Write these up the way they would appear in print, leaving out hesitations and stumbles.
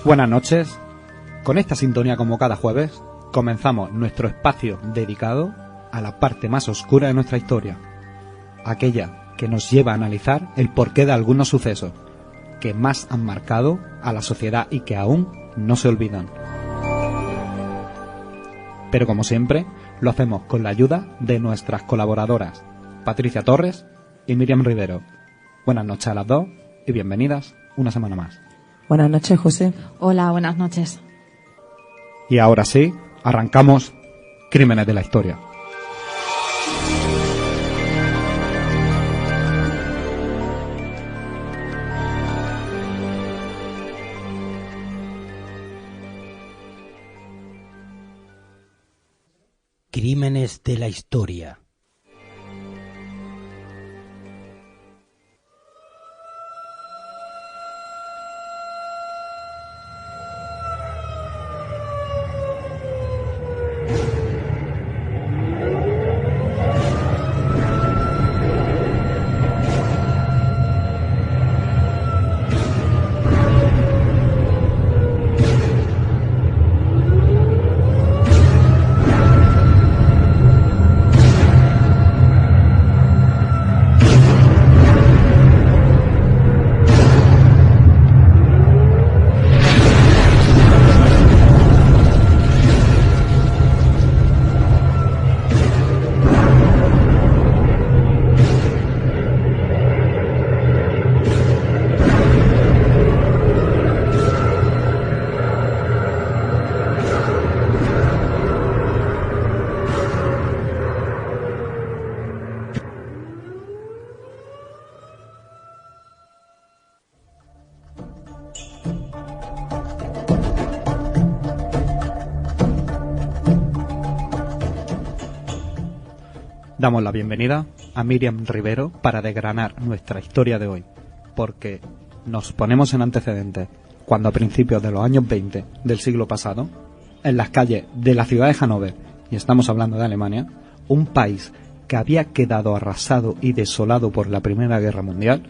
Buenas noches. Con esta sintonía como cada jueves, comenzamos nuestro espacio dedicado a la parte más oscura de nuestra historia, aquella que nos lleva a analizar el porqué de algunos sucesos que más han marcado a la sociedad y que aún no se olvidan. Pero como siempre, lo hacemos con la ayuda de nuestras colaboradoras, Patricia Torres y Miriam Rivero. Buenas noches a las dos y bienvenidas una semana más. Buenas noches, José. Hola, buenas noches. Y ahora sí, arrancamos Crímenes de la Historia. Crímenes de la Historia. Damos la bienvenida a Miriam Rivero para desgranar nuestra historia de hoy, porque nos ponemos en antecedentes cuando a principios de los años 20 del siglo pasado, en las calles de la ciudad de Hannover, y estamos hablando de Alemania, un país que había quedado arrasado y desolado por la Primera Guerra Mundial,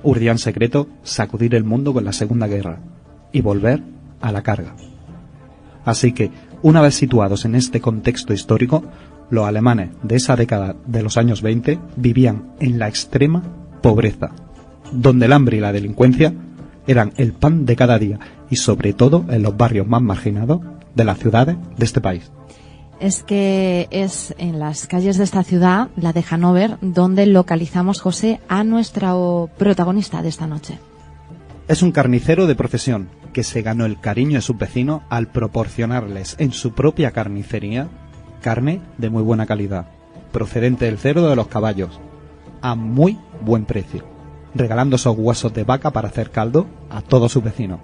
urdía en secreto sacudir el mundo con la Segunda Guerra y volver a la carga. Así que, una vez situados en este contexto histórico, los alemanes de esa década de los años 20 vivían en la extrema pobreza, donde el hambre y la delincuencia eran el pan de cada día y sobre todo en los barrios más marginados de las ciudades de este país. Es que es en las calles de esta ciudad, la de Hannover, donde localizamos, José, a nuestro protagonista de esta noche. Es un carnicero de profesión que se ganó el cariño de sus vecinos al proporcionarles en su propia carnicería carne de muy buena calidad, procedente del cerdo de los caballos, a muy buen precio, regalando esos huesos de vaca para hacer caldo a todos sus vecinos.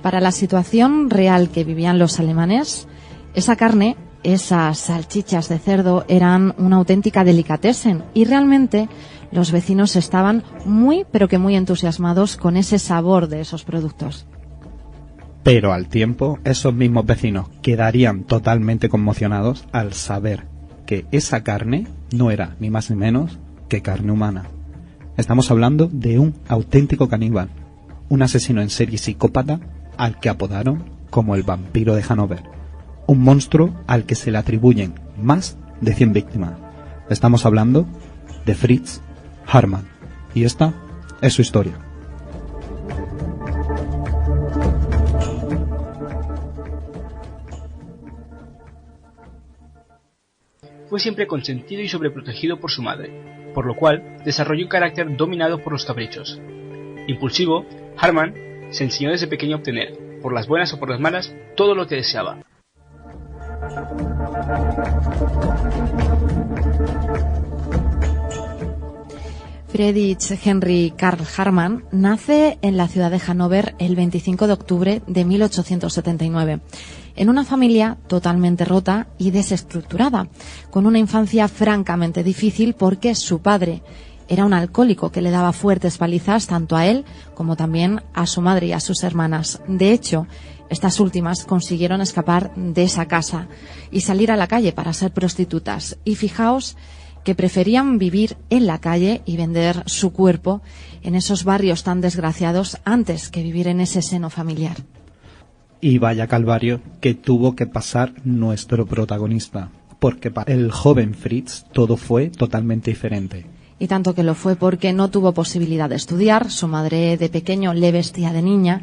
Para la situación real que vivían los alemanes, esa carne, esas salchichas de cerdo eran una auténtica delicatessen y realmente los vecinos estaban muy, pero que muy entusiasmados con ese sabor de esos productos. Pero al tiempo, esos mismos vecinos quedarían totalmente conmocionados al saber que esa carne no era ni más ni menos que carne humana. Estamos hablando de un auténtico caníbal, un asesino en serie psicópata al que apodaron como el vampiro de Hannover, un monstruo al que se le atribuyen más de 100 víctimas. Estamos hablando de Fritz Haarmann, y esta es su historia. Fue siempre consentido y sobreprotegido por su madre, por lo cual desarrolló un carácter dominado por los caprichos. Impulsivo, Haarmann se enseñó desde pequeño a obtener, por las buenas o por las malas, todo lo que deseaba. Friedrich Henry Karl Haarmann nace en la ciudad de Hannover el 25 de octubre de 1879, en una familia totalmente rota y desestructurada, con una infancia francamente difícil porque su padre era un alcohólico que le daba fuertes palizas tanto a él como también a su madre y a sus hermanas. De hecho, estas últimas consiguieron escapar de esa casa y salir a la calle para ser prostitutas. Y fijaos que preferían vivir en la calle y vender su cuerpo en esos barrios tan desgraciados antes que vivir en ese seno familiar. Y vaya calvario que tuvo que pasar nuestro protagonista, porque para el joven Fritz todo fue totalmente diferente. Y tanto que lo fue porque no tuvo posibilidad de estudiar, su madre de pequeño le vestía de niña,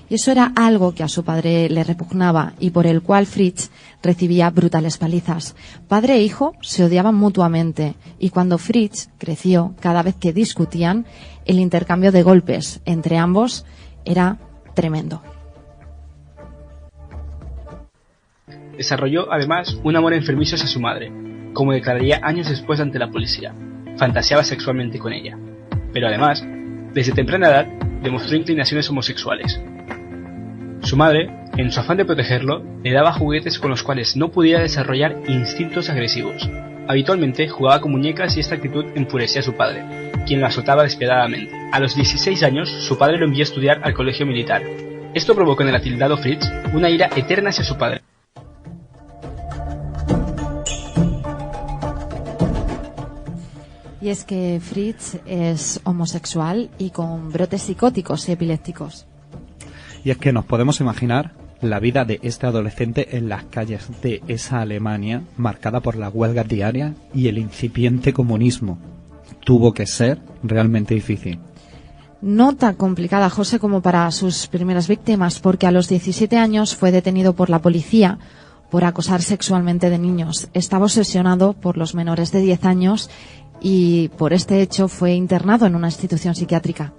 y eso era algo que a su padre le repugnaba y por el cual Fritz recibía brutales palizas. Padre e hijo se odiaban mutuamente, y cuando Fritz creció, cada vez que discutían, el intercambio de golpes entre ambos era tremendo. Desarrolló, además, un amor enfermizo hacia su madre, como declararía años después ante la policía. Fantaseaba sexualmente con ella. Pero además, desde temprana edad, demostró inclinaciones homosexuales. Su madre, en su afán de protegerlo, le daba juguetes con los cuales no pudiera desarrollar instintos agresivos. Habitualmente jugaba con muñecas y esta actitud enfurecía a su padre, quien lo azotaba despiadadamente. A los 16 años, su padre lo envió a estudiar al colegio militar. Esto provocó en el atildado Fritz una ira eterna hacia su padre. Y es que Fritz es homosexual y con brotes psicóticos y epilépticos. Y es que nos podemos imaginar la vida de este adolescente en las calles de esa Alemania marcada por las huelgas diarias y el incipiente comunismo. Tuvo que ser realmente difícil. No tan complicada, José, como para sus primeras víctimas, porque a los 17 años fue detenido por la policía por acosar sexualmente de niños. Estaba obsesionado por los menores de 10 años y por este hecho fue internado en una institución psiquiátrica.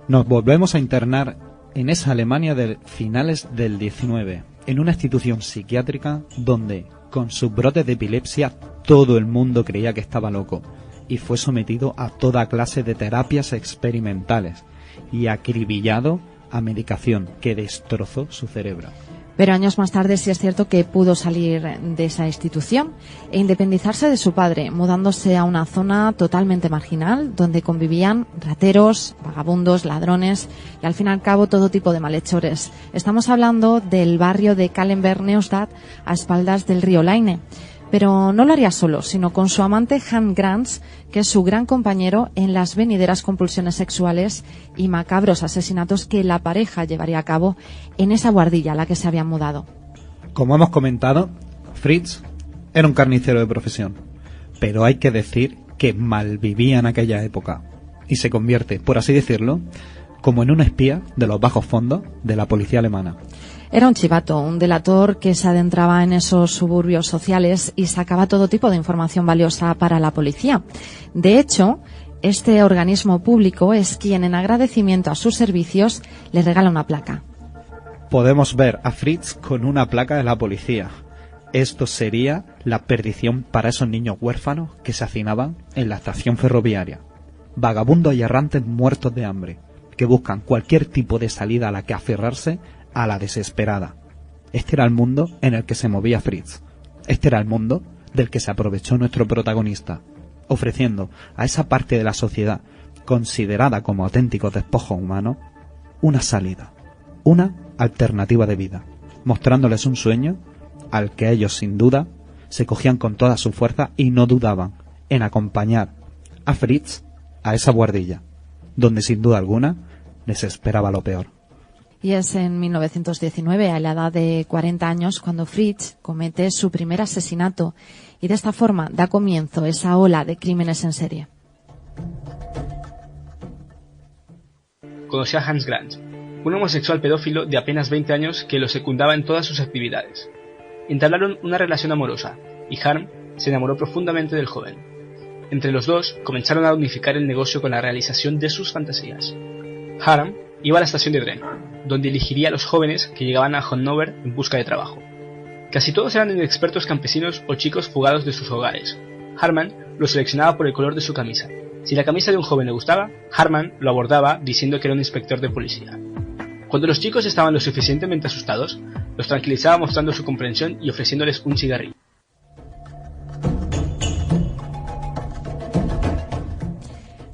Nos volvemos a internar en esa Alemania de finales del 19, en una institución psiquiátrica donde, con sus brotes de epilepsia, todo el mundo creía que estaba loco y fue sometido a toda clase de terapias experimentales y acribillado a medicación que destrozó su cerebro. Pero años más tarde sí es cierto que pudo salir de esa institución e independizarse de su padre, mudándose a una zona totalmente marginal donde convivían rateros, vagabundos, ladrones y al fin y al cabo todo tipo de malhechores. Estamos hablando del barrio de Kallenberg-Neustadt a espaldas del río Leine. Pero no lo haría solo, sino con su amante Hans Granz, que es su gran compañero en las venideras compulsiones sexuales y macabros asesinatos que la pareja llevaría a cabo en esa guardilla a la que se habían mudado. Como hemos comentado, Fritz era un carnicero de profesión, pero hay que decir que malvivía en aquella época y se convierte, por así decirlo, como en un espía de los bajos fondos de la policía alemana. Era un chivato, un delator que se adentraba en esos suburbios sociales y sacaba todo tipo de información valiosa para la policía. De hecho, este organismo público es quien, en agradecimiento a sus servicios, le regala una placa. Podemos ver a Fritz con una placa de la policía. Esto sería la perdición para esos niños huérfanos que se hacinaban en la estación ferroviaria. Vagabundos y errantes muertos de hambre, que buscan cualquier tipo de salida a la que aferrarse a la desesperada. Este era el mundo en el que se movía Fritz. Este era el mundo del que se aprovechó nuestro protagonista, ofreciendo a esa parte de la sociedad considerada como auténticos despojos humanos una salida, una alternativa de vida, mostrándoles un sueño al que ellos sin duda se cogían con toda su fuerza y no dudaban en acompañar a Fritz a esa guardilla, donde sin duda alguna les esperaba lo peor. Y es en 1919, a la edad de 40 años, cuando Fritz comete su primer asesinato y de esta forma da comienzo esa ola de crímenes en serie. Conoció a Hans Granz, un homosexual pedófilo de apenas 20 años que lo secundaba en todas sus actividades. Entablaron una relación amorosa y Harm se enamoró profundamente del joven. Entre los dos comenzaron a unificar el negocio con la realización de sus fantasías. Harm iba a la estación de tren, donde elegiría a los jóvenes que llegaban a Hannover en busca de trabajo. Casi todos eran inexpertos campesinos o chicos fugados de sus hogares. Harman los seleccionaba por el color de su camisa. Si la camisa de un joven le gustaba, Harman lo abordaba diciendo que era un inspector de policía. Cuando los chicos estaban lo suficientemente asustados, los tranquilizaba mostrando su comprensión y ofreciéndoles un cigarrillo.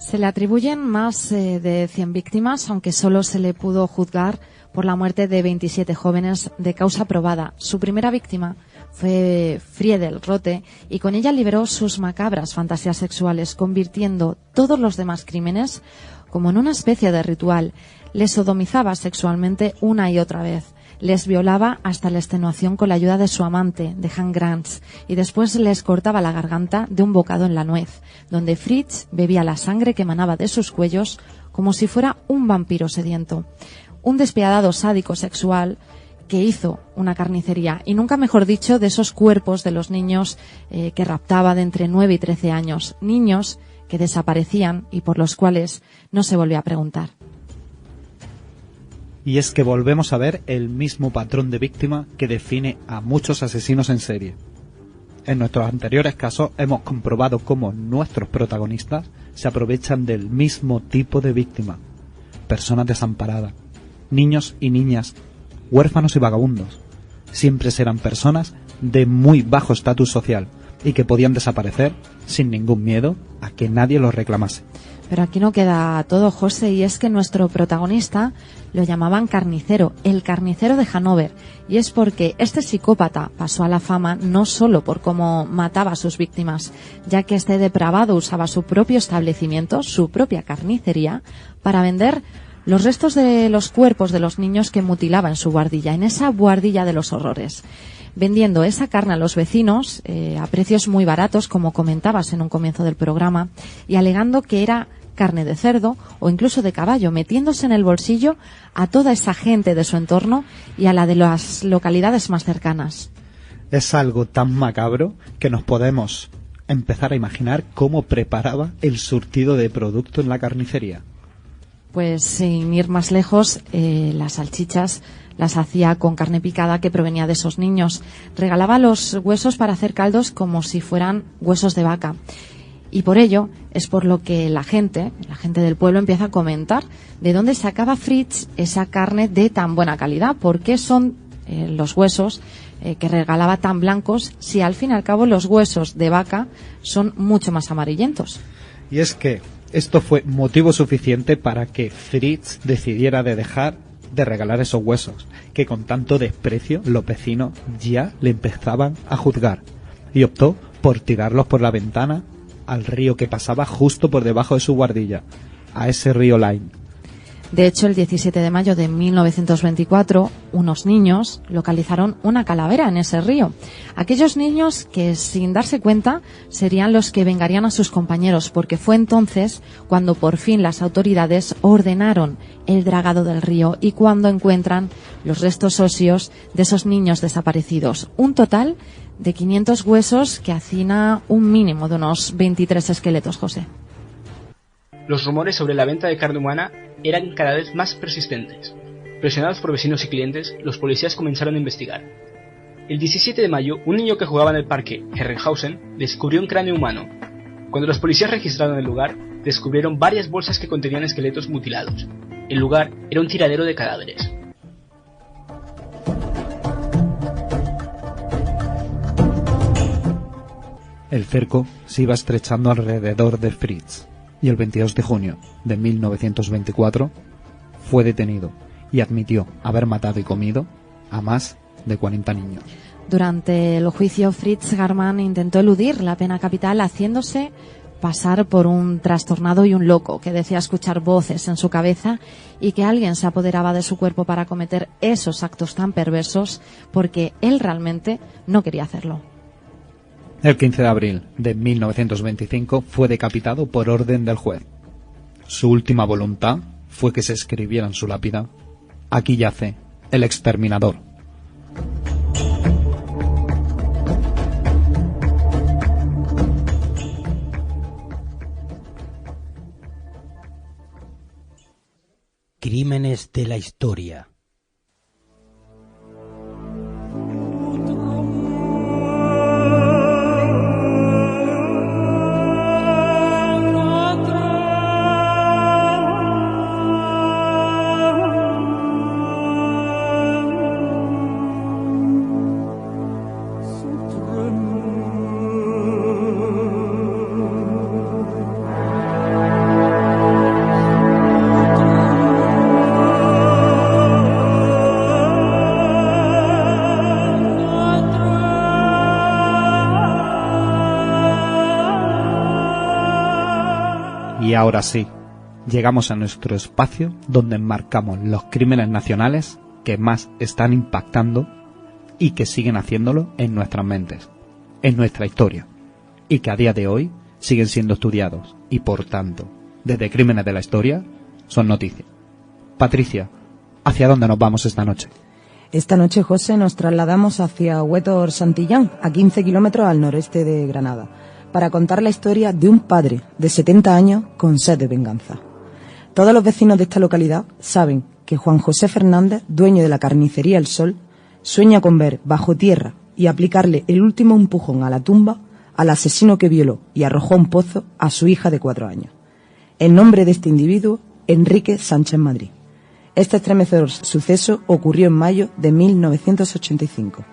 Se le atribuyen más de 100 víctimas, aunque solo se le pudo juzgar por la muerte de 27 jóvenes de causa probada. Su primera víctima fue Friedel Rothe y con ella liberó sus macabras fantasías sexuales, convirtiendo todos los demás crímenes como en una especie de ritual. Le sodomizaba sexualmente una y otra vez. Les violaba hasta la extenuación con la ayuda de su amante, de Hank Grants, y después les cortaba la garganta de un bocado en la nuez, donde Fritz bebía la sangre que emanaba de sus cuellos como si fuera un vampiro sediento. Un despiadado sádico sexual que hizo una carnicería, y nunca mejor dicho, de esos cuerpos de los niños que raptaba de entre 9 y 13 años, niños que desaparecían y por los cuales no se volvió a preguntar. Y es que volvemos a ver el mismo patrón de víctima que define a muchos asesinos en serie. En nuestros anteriores casos hemos comprobado cómo nuestros protagonistas se aprovechan del mismo tipo de víctima. Personas desamparadas, niños y niñas, huérfanos y vagabundos. Siempre serán personas de muy bajo estatus social y que podían desaparecer sin ningún miedo a que nadie los reclamase. Pero aquí no queda todo, José, y es que nuestro protagonista lo llamaban carnicero, el carnicero de Hanover, y es porque este psicópata pasó a la fama no solo por cómo mataba a sus víctimas, ya que este depravado usaba su propio establecimiento, su propia carnicería, para vender los restos de los cuerpos de los niños que mutilaba en su buhardilla, en esa buhardilla de los horrores, vendiendo esa carne a los vecinos a precios muy baratos, como comentabas en un comienzo del programa, y alegando que era carne de cerdo o incluso de caballo, metiéndose en el bolsillo a toda esa gente de su entorno y a la de las localidades más cercanas. Es algo tan macabro que nos podemos empezar a imaginar cómo preparaba el surtido de producto en la carnicería. Pues sin ir más lejos, las salchichas las hacía con carne picada que provenía de esos niños. Regalaba los huesos para hacer caldos como si fueran huesos de vaca. Y por ello es por lo que la gente del pueblo empieza a comentar de dónde sacaba Fritz esa carne de tan buena calidad, por qué son los huesos que regalaba tan blancos si al fin y al cabo los huesos de vaca son mucho más amarillentos. Y es que esto fue motivo suficiente para que Fritz decidiera de dejar de regalar esos huesos, que con tanto desprecio los vecinos ya le empezaban a juzgar, y optó por tirarlos por la ventana al río que pasaba justo por debajo de su buhardilla, a ese río Line. De hecho, el 17 de mayo de 1924, unos niños localizaron una calavera en ese río. Aquellos niños que, sin darse cuenta, serían los que vengarían a sus compañeros, porque fue entonces cuando por fin las autoridades ordenaron el dragado del río y cuando encuentran los restos óseos de esos niños desaparecidos. Un total de 500 huesos que hacina un mínimo de unos 23 esqueletos, José. Los rumores sobre la venta de carne humana eran cada vez más persistentes. Presionados por vecinos y clientes, los policías comenzaron a investigar. El 17 de mayo, un niño que jugaba en el parque Herrenhausen descubrió un cráneo humano. Cuando los policías registraron el lugar, descubrieron varias bolsas que contenían esqueletos mutilados. El lugar era un tiradero de cadáveres. El cerco se iba estrechando alrededor de Fritz, y el 22 de junio de 1924 fue detenido y admitió haber matado y comido a más de 40 niños. Durante el juicio, Fritz Hartmann intentó eludir la pena capital haciéndose pasar por un trastornado y un loco que decía escuchar voces en su cabeza y que alguien se apoderaba de su cuerpo para cometer esos actos tan perversos porque él realmente no quería hacerlo. El 15 de abril de 1925 fue decapitado por orden del juez. Su última voluntad fue que se escribiera en su lápida: aquí yace el exterminador. Crímenes de la historia. Y ahora sí, llegamos a nuestro espacio donde enmarcamos los crímenes nacionales que más están impactando y que siguen haciéndolo en nuestras mentes, en nuestra historia, y que a día de hoy siguen siendo estudiados y, por tanto, desde Crímenes de la Historia, son noticias. Patricia, ¿hacia dónde nos vamos esta noche? Esta noche, José, nos trasladamos hacia Huétor Santillán, a 15 kilómetros al noreste de Granada, para contar la historia de un padre de 70 años con sed de venganza. Todos los vecinos de esta localidad saben que Juan José Fernández, dueño de la carnicería El Sol, sueña con ver bajo tierra y aplicarle el último empujón a la tumba al asesino que violó y arrojó a un pozo a su hija de 4 años. El nombre de este individuo, Enrique Sánchez Madrid. Este estremecedor suceso ocurrió en mayo de 1985.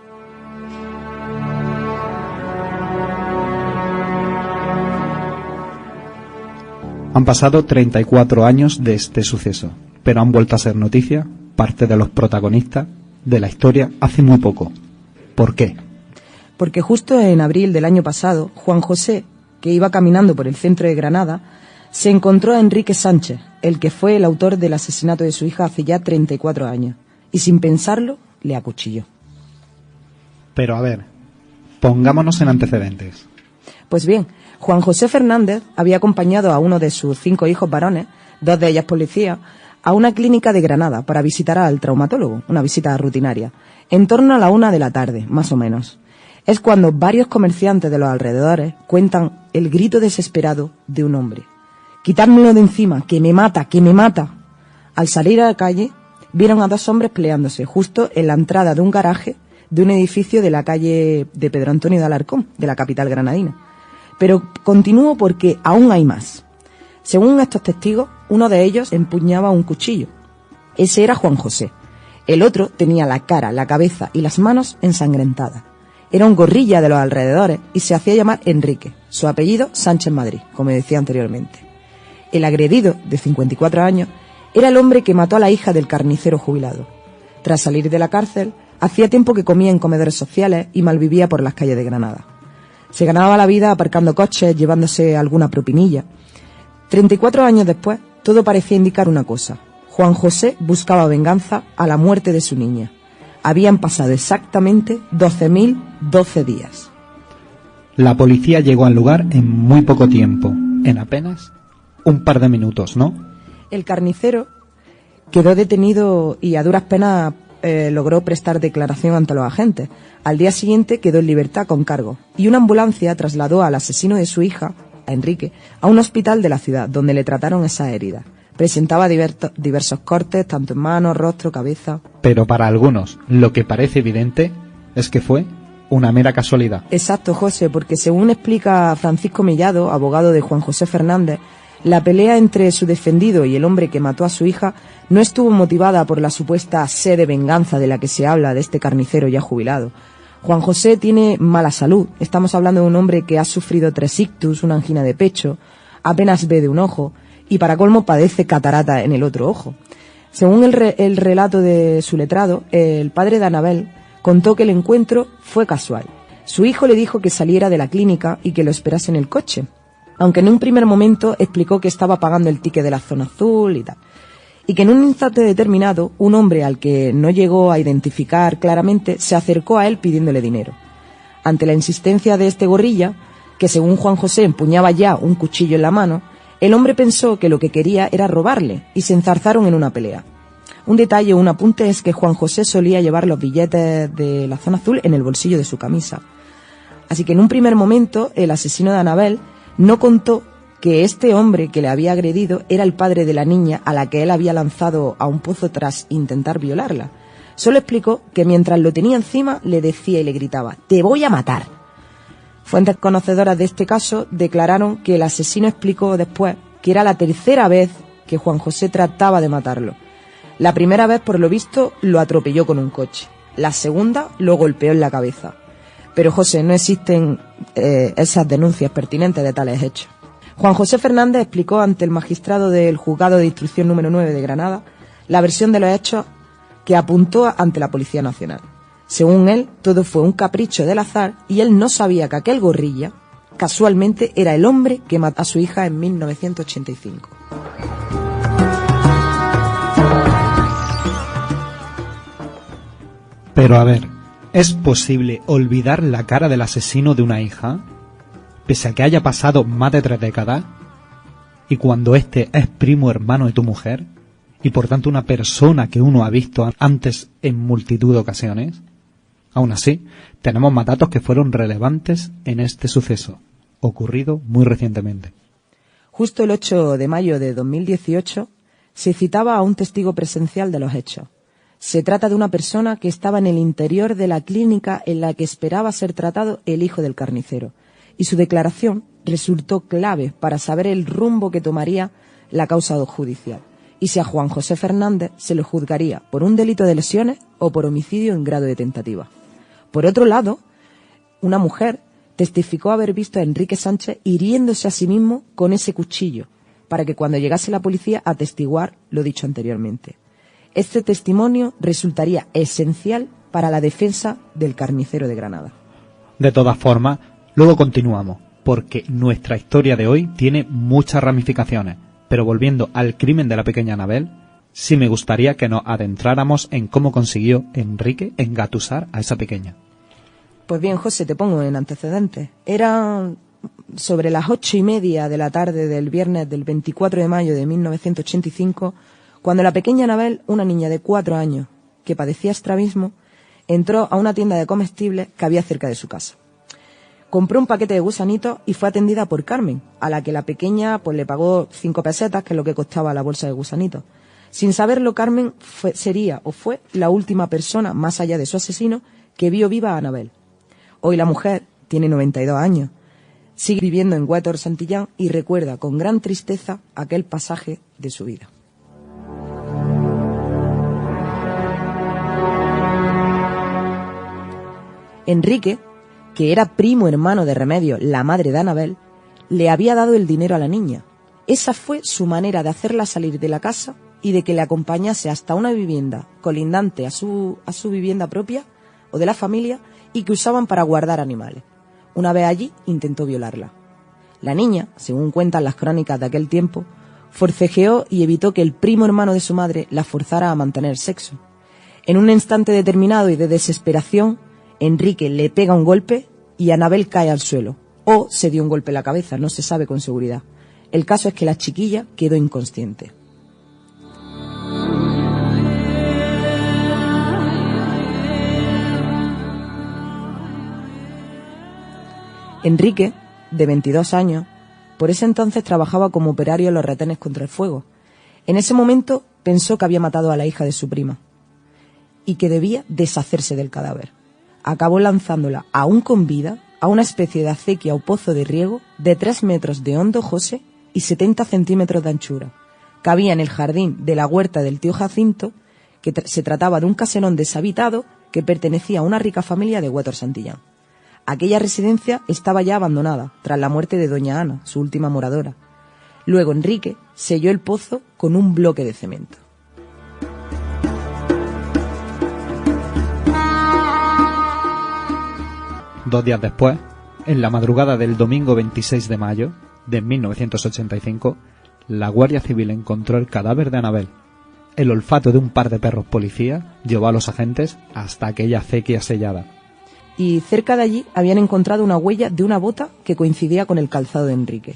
Han pasado 34 años de este suceso, pero han vuelto a ser noticia parte de los protagonistas de la historia hace muy poco. ¿Por qué? Porque justo en abril del año pasado, Juan José, que iba caminando por el centro de Granada, se encontró a Enrique Sánchez, el que fue el autor del asesinato de su hija hace ya 34 años, y sin pensarlo, le acuchilló. Pero a ver, pongámonos en antecedentes. Pues bien, Juan José Fernández había acompañado a uno de sus 5 hijos varones, 2 de ellas policías, a una clínica de Granada para visitar al traumatólogo, una visita rutinaria, en torno a la 1 de la tarde, más o menos. Es cuando varios comerciantes de los alrededores cuentan el grito desesperado de un hombre. «Quitádmelo de encima, que me mata, que me mata». Al salir a la calle, vieron a 2 hombres peleándose justo en la entrada de un garaje de un edificio de la calle de Pedro Antonio de Alarcón, de la capital granadina. Pero continúo porque aún hay más. Según estos testigos, uno de ellos empuñaba un cuchillo. Ese era Juan José. El otro tenía la cara, la cabeza y las manos ensangrentadas. Era un gorrilla de los alrededores y se hacía llamar Enrique, su apellido Sánchez Madrid, como decía anteriormente. El agredido, de 54 años, era el hombre que mató a la hija del carnicero jubilado. Tras salir de la cárcel, hacía tiempo que comía en comedores sociales y malvivía por las calles de Granada. Se ganaba la vida aparcando coches, llevándose alguna propinilla. 34 años después, todo parecía indicar una cosa. Juan José buscaba venganza a la muerte de su niña. Habían pasado exactamente 12.012 días. La policía llegó al lugar en muy poco tiempo, en apenas un par de minutos, ¿no? El carnicero quedó detenido y a duras penas logró prestar declaración ante los agentes. Al día siguiente quedó en libertad con cargo y una ambulancia trasladó al asesino de su hija, a Enrique, a un hospital de la ciudad donde le trataron esas heridas. Presentaba diversos cortes, tanto en manos, rostro, cabeza. Pero para algunos, lo que parece evidente es que fue una mera casualidad. Exacto, José, porque según explica Francisco Mellado, abogado de Juan José Fernández, la pelea entre su defendido y el hombre que mató a su hija no estuvo motivada por la supuesta sed de venganza de la que se habla de este carnicero ya jubilado. Juan José tiene mala salud. Estamos hablando de un hombre que ha sufrido 3 ictus, una angina de pecho, apenas ve de un ojo y para colmo padece catarata en el otro ojo. Según el relato de su letrado, el padre de Anabel contó que el encuentro fue casual. Su hijo le dijo que saliera de la clínica y que lo esperase en el coche, aunque en un primer momento explicó que estaba pagando el ticket de la zona azul y tal, y que en un instante determinado un hombre al que no llegó a identificar claramente se acercó a él pidiéndole dinero. Ante la insistencia de este gorrilla, que según Juan José empuñaba ya un cuchillo en la mano, el hombre pensó que lo que quería era robarle y se enzarzaron en una pelea. Un detalle, un apunte, es que Juan José solía llevar los billetes de la zona azul en el bolsillo de su camisa. Así que en un primer momento el asesino de Anabel no contó que este hombre que le había agredido era el padre de la niña a la que él había lanzado a un pozo tras intentar violarla. Solo explicó que mientras lo tenía encima le decía y le gritaba: «¡Te voy a matar!». Fuentes conocedoras de este caso declararon que el asesino explicó después que era la 3ª vez que Juan José trataba de matarlo. La primera vez, por lo visto, lo atropelló con un coche. La segunda lo golpeó en la cabeza. Pero, José, no existen esas denuncias pertinentes de tales hechos. Juan José Fernández explicó ante el magistrado del Juzgado de Instrucción número 9 de Granada la versión de los hechos que apuntó ante la Policía Nacional. Según él, todo fue un capricho del azar y él no sabía que aquel gorrilla, casualmente, era el hombre que mató a su hija en 1985. Pero a ver, ¿es posible olvidar la cara del asesino de una hija, pese a que haya pasado más de 3 décadas? Y cuando este es primo hermano de tu mujer, y por tanto una persona que uno ha visto antes en multitud de ocasiones. Aún así, tenemos más datos que fueron relevantes en este suceso, ocurrido muy recientemente. Justo el 8 de mayo de 2018 se citaba a un testigo presencial de los hechos. Se trata de una persona que estaba en el interior de la clínica en la que esperaba ser tratado el hijo del carnicero, y su declaración resultó clave para saber el rumbo que tomaría la causa judicial, y si a Juan José Fernández se lo juzgaría por un delito de lesiones o por homicidio en grado de tentativa. Por otro lado, una mujer testificó haber visto a Enrique Sánchez hiriéndose a sí mismo con ese cuchillo, para que cuando llegase la policía atestiguar lo dicho anteriormente. Este testimonio resultaría esencial para la defensa del carnicero de Granada. De todas formas, luego continuamos, porque nuestra historia de hoy tiene muchas ramificaciones. Pero volviendo al crimen de la pequeña Anabel, sí me gustaría que nos adentráramos en cómo consiguió Enrique engatusar a esa pequeña. Pues bien, José, te pongo en antecedentes. Era sobre las 8:30 de la tarde del viernes del 24 de mayo de 1985, cuando la pequeña Anabel, una niña de 4 años que padecía estrabismo, entró a una tienda de comestibles que había cerca de su casa. Compró un paquete de gusanitos y fue atendida por Carmen, a la que la pequeña pues le pagó 5 pesetas, que es lo que costaba la bolsa de gusanitos. Sin saberlo, Carmen fue la última persona, más allá de su asesino, que vio viva a Anabel. Hoy la mujer tiene 92 años, sigue viviendo en Huétor Santillán y recuerda con gran tristeza aquel pasaje de su vida. Enrique, que era primo hermano de Remedios, la madre de Anabel, le había dado el dinero a la niña. Esa fue su manera de hacerla salir de la casa y de que le acompañase hasta una vivienda colindante a su vivienda propia o de la familia y que usaban para guardar animales. Una vez allí intentó violarla. La niña, según cuentan las crónicas de aquel tiempo, forcejeó y evitó que el primo hermano de su madre la forzara a mantener sexo. En un instante determinado y de desesperación, Enrique le pega un golpe y Anabel cae al suelo. O se dio un golpe en la cabeza, no se sabe con seguridad. El caso es que la chiquilla quedó inconsciente. Enrique, de 22 años, por ese entonces trabajaba como operario en los retenes contra el fuego. En ese momento pensó que había matado a la hija de su prima y que debía deshacerse del cadáver. Acabó lanzándola aún con vida a una especie de acequia o pozo de riego de 3 metros de hondo, José, y 70 centímetros de anchura. Cabía en el jardín de la huerta del tío Jacinto, que se trataba de un caserón deshabitado que pertenecía a una rica familia de Huétor Santillán. Aquella residencia estaba ya abandonada tras la muerte de doña Ana, su última moradora. Luego Enrique selló el pozo con un bloque de cemento. Dos días después, en la madrugada del domingo 26 de mayo de 1985, la Guardia Civil encontró el cadáver de Anabel. El olfato de un par de perros policía llevó a los agentes hasta aquella acequia sellada. Y cerca de allí habían encontrado una huella de una bota que coincidía con el calzado de Enrique.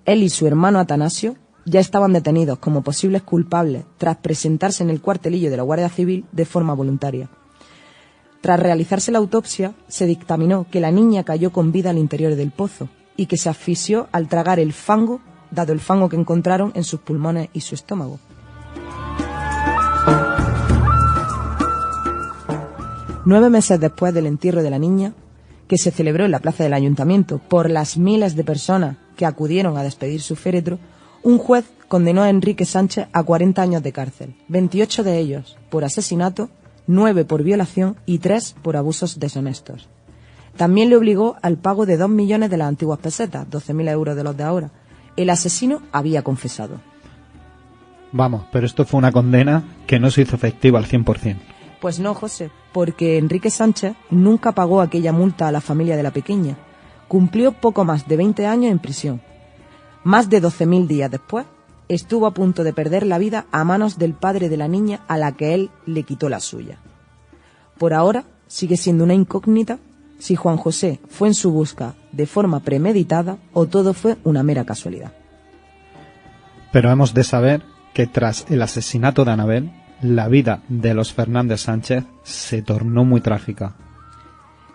Él y su hermano Atanasio ya estaban detenidos como posibles culpables tras presentarse en el cuartelillo de la Guardia Civil de forma voluntaria. Tras realizarse la autopsia, se dictaminó que la niña cayó con vida al interior del pozo y que se asfixió al tragar el fango, dado el fango que encontraron en sus pulmones y su estómago. Nueve meses después del entierro de la niña, que se celebró en la plaza del ayuntamiento por las miles de personas que acudieron a despedir su féretro, un juez condenó a Enrique Sánchez a 40 años de cárcel, 28 de ellos por asesinato, 9 por violación y 3 por abusos deshonestos. También le obligó al pago de 2 millones de las antiguas pesetas, 12.000 euros de los de ahora. El asesino había confesado. Vamos, pero esto fue una condena que no se hizo efectiva al 100%. Pues no, José, porque Enrique Sánchez nunca pagó aquella multa a la familia de la pequeña. Cumplió poco más de 20 años en prisión. Más de 12.000 días después, estuvo a punto de perder la vida a manos del padre de la niña a la que él le quitó la suya. Por ahora sigue siendo una incógnita si Juan José fue en su busca de forma premeditada o todo fue una mera casualidad. Pero hemos de saber que tras el asesinato de Anabel, la vida de los Fernández Sánchez se tornó muy trágica.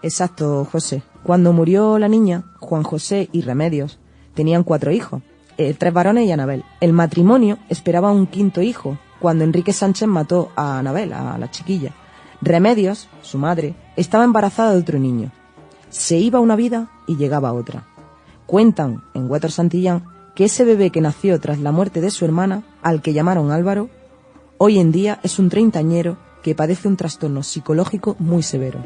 Exacto, José. Cuando murió la niña, Juan José y Remedios tenían 4 hijos, 3 varones y Anabel. El matrimonio esperaba un 5º hijo, cuando Enrique Sánchez mató a Anabel, a la chiquilla. Remedios, su madre, estaba embarazada de otro niño. Se iba una vida y llegaba otra. Cuentan en Huétor Santillán que ese bebé que nació tras la muerte de su hermana, al que llamaron Álvaro, hoy en día es un treintañero que padece un trastorno psicológico muy severo.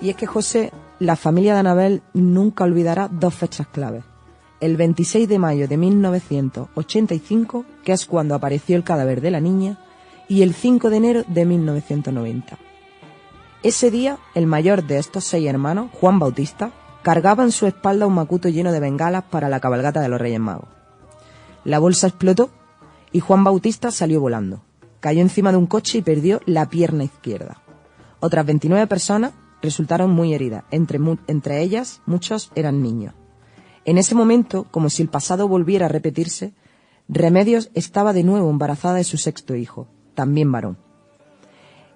Y es que, José, la familia de Anabel nunca olvidará 2 fechas claves. El 26 de mayo de 1985, que es cuando apareció el cadáver de la niña, y el 5 de enero de 1990. Ese día, el mayor de estos 6 hermanos, Juan Bautista, cargaba en su espalda un macuto lleno de bengalas para la cabalgata de los Reyes Magos. La bolsa explotó y Juan Bautista salió volando. Cayó encima de un coche y perdió la pierna izquierda. Otras 29 personas resultaron muy heridas, entre ellas muchos eran niños. En ese momento, como si el pasado volviera a repetirse, Remedios estaba de nuevo embarazada de su 6º hijo, también varón.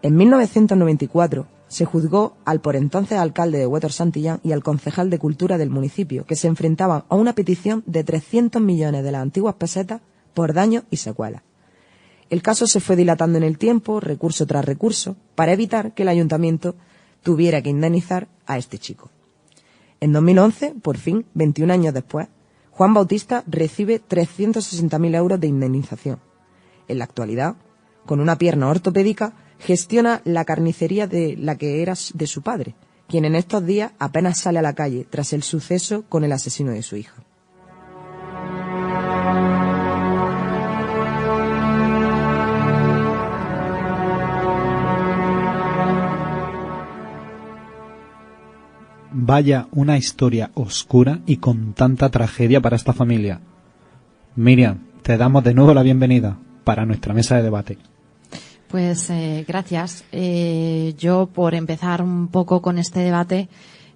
En 1994 se juzgó al por entonces alcalde de Huétor Santillán y al concejal de Cultura del municipio, que se enfrentaban a una petición de 300 millones de las antiguas pesetas por daños y secuelas. El caso se fue dilatando en el tiempo, recurso tras recurso, para evitar que el ayuntamiento tuviera que indemnizar a este chico. En 2011, por fin, 21 años después, Juan Bautista recibe 360.000 euros de indemnización. En la actualidad, con una pierna ortopédica, gestiona la carnicería de la que era de su padre, quien en estos días apenas sale a la calle tras el suceso con el asesino de su hija. Vaya una historia oscura y con tanta tragedia para esta familia. Miriam, te damos de nuevo la bienvenida para nuestra mesa de debate. Pues gracias. Yo, por empezar un poco con este debate,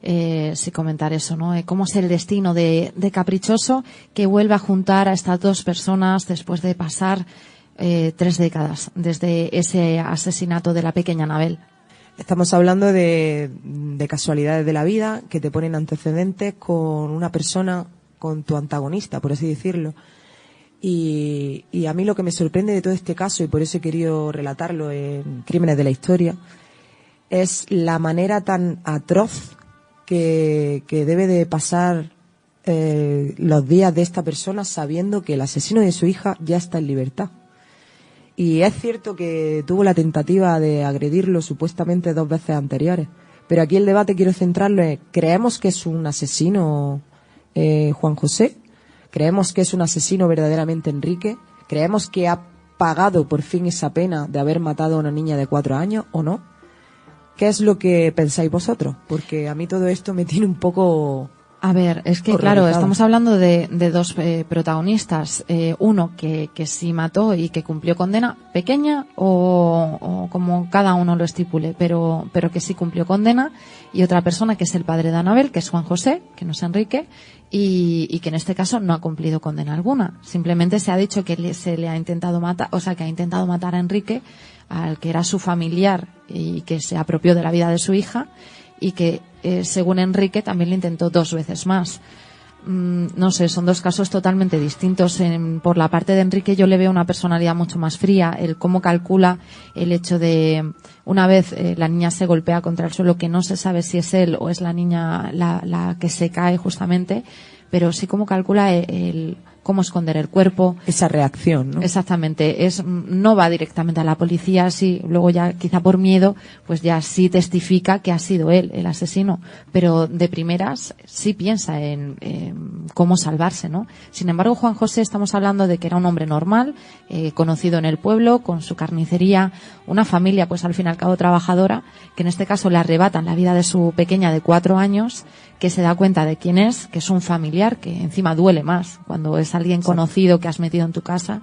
sí comentar eso, ¿no? Cómo es el destino de Caprichoso, que vuelve a juntar a estas 2 personas después de pasar 3 décadas desde ese asesinato de la pequeña Anabel. Estamos hablando de casualidades de la vida que te ponen antecedentes con una persona, con tu antagonista, por así decirlo. Y a mí lo que me sorprende de todo este caso, y por eso he querido relatarlo en Crímenes de la Historia, es la manera tan atroz que debe de pasar los días de esta persona sabiendo que el asesino de su hija ya está en libertad. Y es cierto que tuvo la tentativa de agredirlo supuestamente 2 veces anteriores, pero aquí el debate quiero centrarlo en: ¿creemos que es un asesino Juan José? ¿Creemos que es un asesino verdaderamente Enrique? ¿Creemos que ha pagado por fin esa pena de haber matado a una niña de 4 años o no? ¿Qué es lo que pensáis vosotros? Porque a mí todo esto me tiene un poco... A ver, es que claro, estamos hablando de 2 protagonistas. Uno que sí mató y que cumplió condena pequeña o como cada uno lo estipule, pero que sí cumplió condena, y otra persona que es el padre de Anabel, que es Juan José, que no es Enrique, y que en este caso no ha cumplido condena alguna. Simplemente se ha dicho que se le ha intentado matar, o sea, que ha intentado matar a Enrique, al que era su familiar y que se apropió de la vida de su hija, y que según Enrique también le intentó 2 veces más. No sé, son 2 casos totalmente distintos. Por la parte de Enrique yo le veo una personalidad mucho más fría, el cómo calcula el hecho de, una vez la niña se golpea contra el suelo, que no se sabe si es él o es la niña la que se cae justamente, pero sí cómo calcula el cómo esconder el cuerpo. Esa reacción, ¿no? Exactamente. No va directamente a la policía, sí, luego ya quizá por miedo, pues ya sí testifica que ha sido él el asesino, pero de primeras sí piensa en cómo salvarse, ¿no? Sin embargo, Juan José, estamos hablando de que era un hombre normal, conocido en el pueblo, con su carnicería, una familia, pues al fin y al cabo trabajadora, que en este caso le arrebatan la vida de su pequeña de 4 años, que se da cuenta de quién es, que es un familiar, que encima duele más cuando es alguien conocido que has metido en tu casa,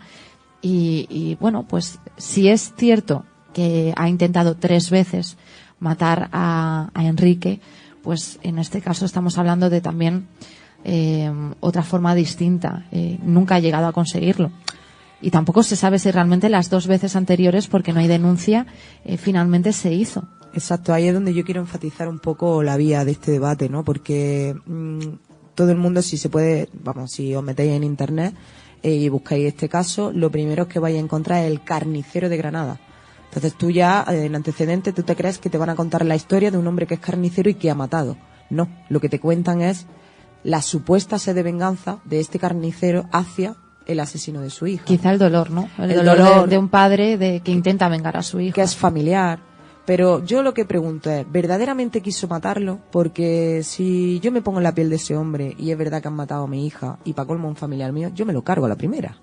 Y bueno, pues si es cierto que ha intentado 3 veces matar a Enrique, pues en este caso estamos hablando de también otra forma distinta. Nunca ha llegado a conseguirlo. Y tampoco se sabe si realmente las 2 veces anteriores, porque no hay denuncia, finalmente se hizo. Exacto, ahí es donde yo quiero enfatizar un poco la vía de este debate, ¿no? Porque todo el mundo, si se puede, vamos, si os metéis en internet y buscáis este caso, lo primero que vais a encontrar es el carnicero de Granada. Entonces tú ya, en antecedentes, tú te crees que te van a contar la historia de un hombre que es carnicero y que ha matado. No, lo que te cuentan es la supuesta sed de venganza de este carnicero hacia el asesino de su hija. Quizá el dolor, ¿no? El dolor de un padre que intenta vengar a su hija. Que es familiar. Pero yo lo que pregunto es, ¿verdaderamente quiso matarlo? Porque si yo me pongo en la piel de ese hombre y es verdad que han matado a mi hija y para colmo un familiar mío, yo me lo cargo a la primera.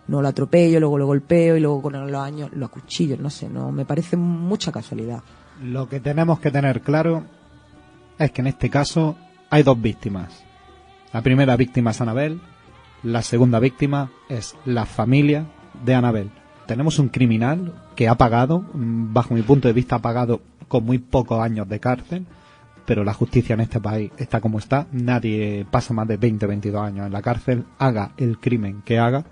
No lo atropello, luego lo golpeo y luego con los años lo acuchillo, no sé, no me parece mucha casualidad. Lo que tenemos que tener claro es que en este caso hay 2 víctimas. La primera víctima es Anabel, la segunda víctima es la familia de Anabel. Tenemos un criminal que ha pagado, bajo mi punto de vista, ha pagado con muy pocos años de cárcel, pero la justicia en este país está como está. Nadie pasa más de 20 o 22 años en la cárcel, haga el crimen que haga.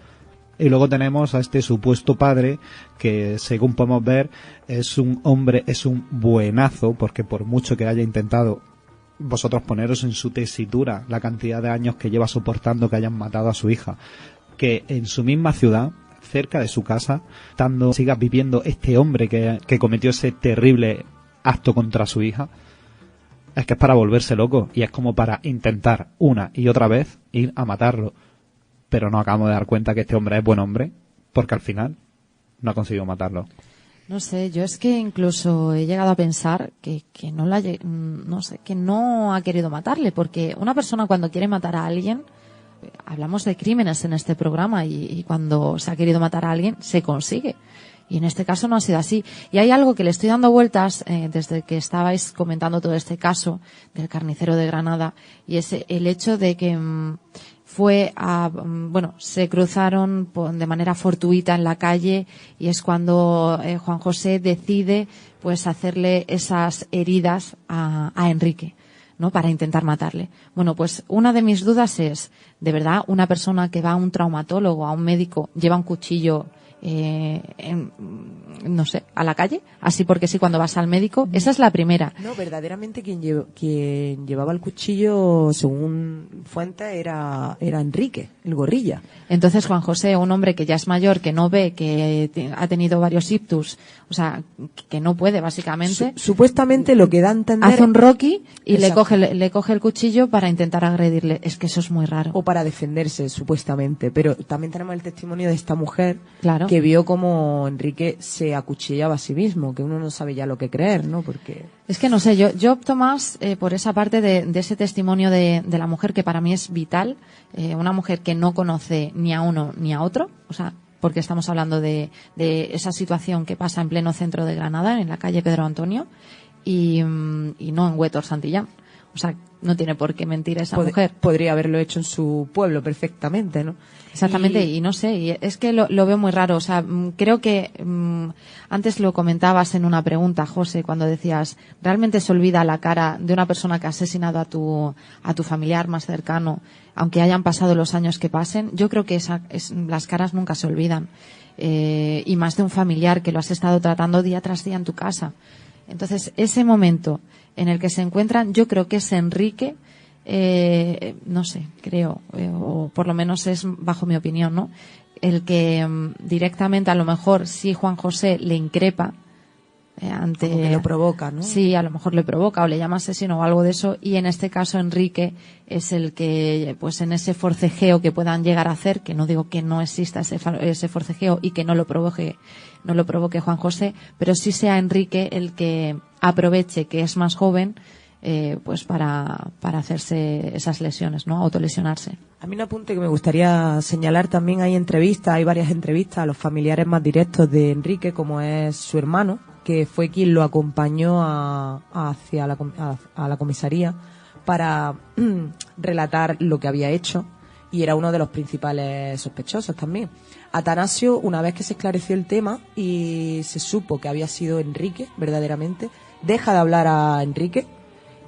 Y luego tenemos a este supuesto padre que, según podemos ver, es un hombre, es un buenazo, porque por mucho que haya intentado, vosotros poneros en su tesitura la cantidad de años que lleva soportando que hayan matado a su hija, que en su misma ciudad, cerca de su casa, siga viviendo este hombre que cometió ese terrible acto contra su hija, es que es para volverse loco y es como para intentar una y otra vez ir a matarlo. Pero nos acabamos de dar cuenta que este hombre es buen hombre, porque al final no ha conseguido matarlo. No sé, yo es que incluso he llegado a pensar que no ha querido matarle, porque una persona cuando quiere matar a alguien, hablamos de crímenes en este programa y cuando se ha querido matar a alguien se consigue. Y en este caso no ha sido así. Y hay algo que le estoy dando vueltas desde que estabais comentando todo este caso del carnicero de Granada, y es el hecho de que se cruzaron de manera fortuita en la calle, y es cuando Juan José decide pues hacerle esas heridas a Enrique, ¿no? Para intentar matarle. Bueno, pues una de mis dudas es, ¿de verdad una persona que va a un traumatólogo, a un médico, lleva un cuchillo a la calle? Así porque sí, cuando vas al médico. Esa es la primera. No, verdaderamente quien llevaba el cuchillo, según fuentes, era Enrique, el gorrilla. Entonces Juan José, un hombre que ya es mayor, que no ve, que ha tenido varios ictus, o sea, que no puede básicamente. Supuestamente lo que da a entender. Hace un Rocky y le coge el cuchillo para intentar agredirle. Es que eso es muy raro. O para defenderse, supuestamente. Pero también tenemos el testimonio de esta mujer, claro, que vio como Enrique se acuchillaba a sí mismo, que uno no sabe ya lo que creer, ¿no? Porque es que no sé, yo opto más por esa parte de ese testimonio de la mujer, que para mí es vital, una mujer que no conoce ni a uno ni a otro, o sea, porque estamos hablando de esa situación que pasa en pleno centro de Granada, en la calle Pedro Antonio, y no en Huétor Santillán. O sea, no tiene por qué mentir esa mujer. Podría haberlo hecho en su pueblo perfectamente, ¿no? Exactamente, y no sé, y es que lo veo muy raro. O sea, creo que antes lo comentabas en una pregunta, José, cuando decías, ¿realmente se olvida la cara de una persona que ha asesinado a tu familiar más cercano, aunque hayan pasado los años que pasen? Yo creo que las caras nunca se olvidan. Y más de un familiar que lo has estado tratando día tras día en tu casa. Entonces, ese momento en el que se encuentran, yo creo que es Enrique, no sé, creo, o por lo menos es bajo mi opinión, ¿no? El que directamente, a lo mejor, sí, Juan José le increpa ante... Como que lo provoca, ¿no? Sí, a lo mejor le provoca o le llama asesino o algo de eso, y en este caso Enrique es el que, pues en ese forcejeo que puedan llegar a hacer, que no digo que no exista ese forcejeo y que no lo provoque Juan José, pero sí sea Enrique el que aproveche que es más joven, pues para hacerse esas lesiones, ¿no? Autolesionarse. A mí un apunte que me gustaría señalar también, hay varias entrevistas a los familiares más directos de Enrique, como es su hermano, que fue quien lo acompañó hacia la comisaría para relatar lo que había hecho, y era uno de los principales sospechosos también. Atanasio, una vez que se esclareció el tema y se supo que había sido Enrique, verdaderamente, deja de hablar a Enrique